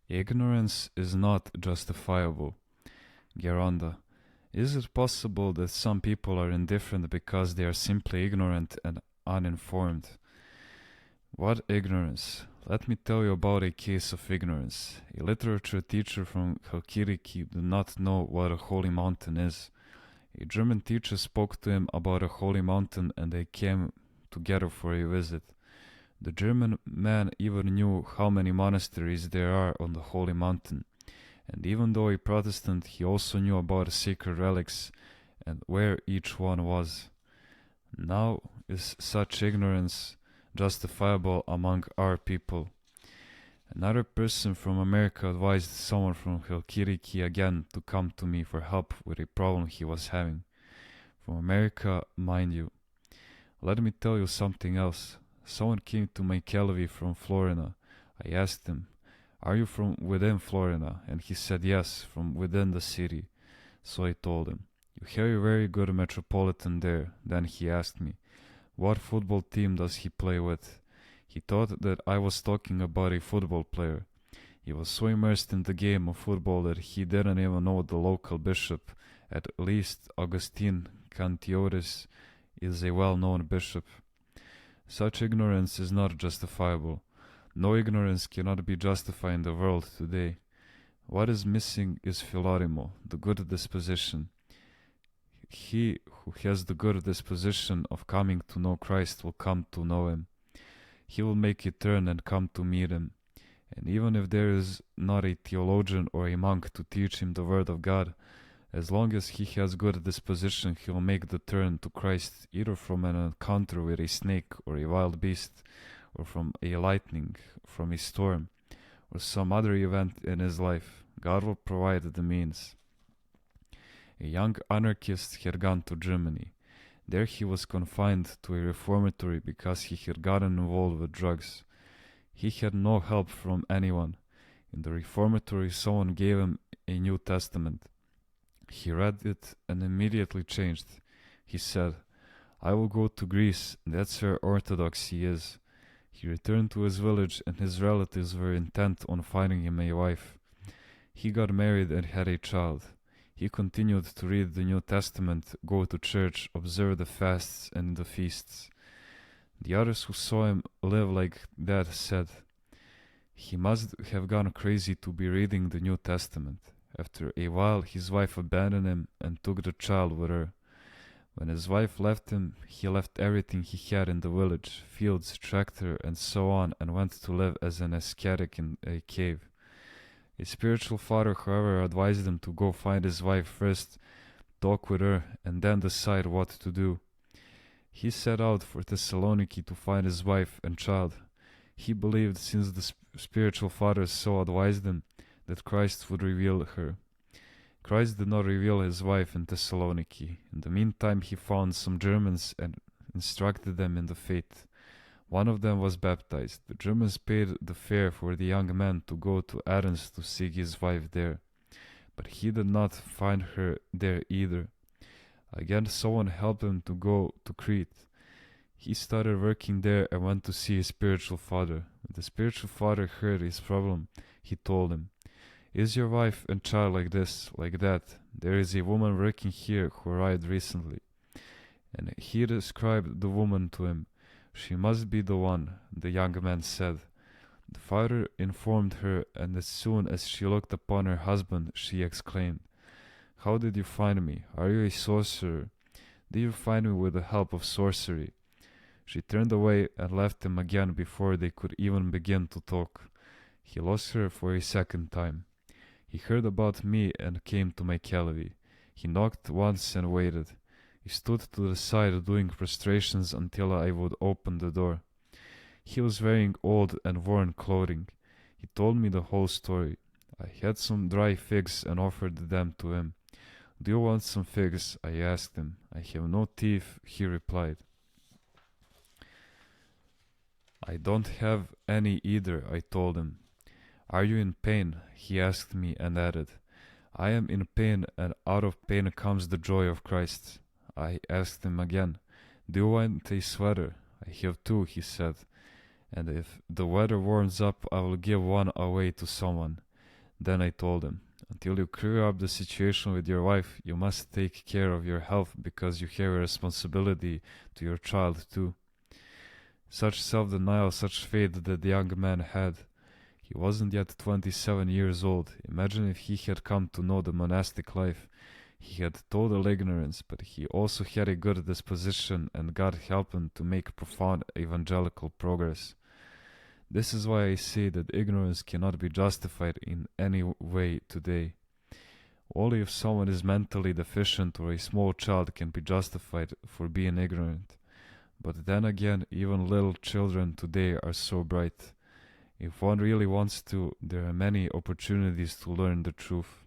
Ignorance is not justifiable. Geronda, is it possible that some people are indifferent because they are simply ignorant and uninformed? What ignorance? Let me tell you about a case of ignorance. A literature teacher from Halkiriki did not know what a holy mountain is. A German teacher spoke to him about a holy mountain and they came together for a visit. The German man even knew how many monasteries there are on the holy mountain. And even though a Protestant, he also knew about the sacred relics and where each one was. Now, is such ignorance justifiable among our people? Another person from America advised someone from Helkiriki again to come to me for help with a problem he was having. From America, mind you. Let me tell you something else. Someone came to my Kelvy from Florida. I asked him, "Are you from within Florida?" And he said, "Yes, from within the city." So I told him, "You have a very good metropolitan there." Then he asked me, "What football team does he play with?" He thought that I was talking about a football player. He was so immersed in the game of football that he didn't even know the local bishop. At least Augustine Cantioris is a well-known bishop. Such ignorance is not justifiable. No ignorance cannot be justified in the world today. What is missing is Philorimo, the good disposition. He who has the good disposition of coming to know Christ will come to know him. He will make a turn and come to meet him. And even if there is not a theologian or a monk to teach him the word of God, as long as he has good disposition, he will make the turn to Christ either from an encounter with a snake or a wild beast, or from a lightning, from a storm, or some other event in his life. God will provide the means. A young anarchist had gone to Germany. There he was confined to a reformatory because he had gotten involved with drugs. He had no help from anyone. In the reformatory, someone gave him a New Testament. He read it and immediately changed. He said, "I will go to Greece, that's where orthodoxy is." He returned to his village and his relatives were intent on finding him a wife. He got married and had a child. He continued to read the New Testament, go to church, observe the fasts and the feasts. The others who saw him live like that said, "He must have gone crazy to be reading the New Testament." After a while, his wife abandoned him and took the child with her. When his wife left him, he left everything he had in the village, fields, tractor, and so on, and went to live as an ascetic in a cave. A spiritual father, however, advised him to go find his wife first, talk with her, and then decide what to do. He set out for Thessaloniki to find his wife and child. He believed, since the spiritual father so advised him, that Christ would reveal her. Christ did not reveal his wife in Thessaloniki. In the meantime, he found some Germans and instructed them in the faith. One of them was baptized. The Germans paid the fare for the young man to go to Athens to seek his wife there. But he did not find her there either. Again, someone helped him to go to Crete. He started working there and went to see his spiritual father. When the spiritual father heard his problem, he told him, "Is your wife and child like this, like that? There is a woman working here who arrived recently." And he described the woman to him. "She must be the one," the young man said. The father informed her, and as soon as she looked upon her husband, she exclaimed, "How did you find me? Are you a sorcerer? Did you find me with the help of sorcery?" She turned away and left him again before they could even begin to talk. He lost her for a second time. He heard about me and came to my Kelvy. He knocked once and waited. He stood to the side doing prostrations until I would open the door. He was wearing old and worn clothing. He told me the whole story. I had some dry figs and offered them to him. "Do you want some figs?" I asked him. "I have no teeth," he replied. "I don't have any either," I told him. "Are you in pain?" he asked me and added, "I am in pain, and out of pain comes the joy of Christ." I asked him again, "Do you want a sweater?" "I have two," he said, "and if the weather warms up, I will give one away to someone." Then I told him, until you clear up the situation with your wife, you must take care of your health because you have a responsibility to your child too. Such self-denial, such faith that the young man had. He wasn't yet 27 years old. Imagine if he had come to know the monastic life. He had total ignorance, but he also had a good disposition, and God helped him to make profound evangelical progress. This is why I say that ignorance cannot be justified in any way today. Only if someone is mentally deficient or a small child can be justified for being ignorant. But then again, even little children today are so bright. If one really wants to, there are many opportunities to learn the truth.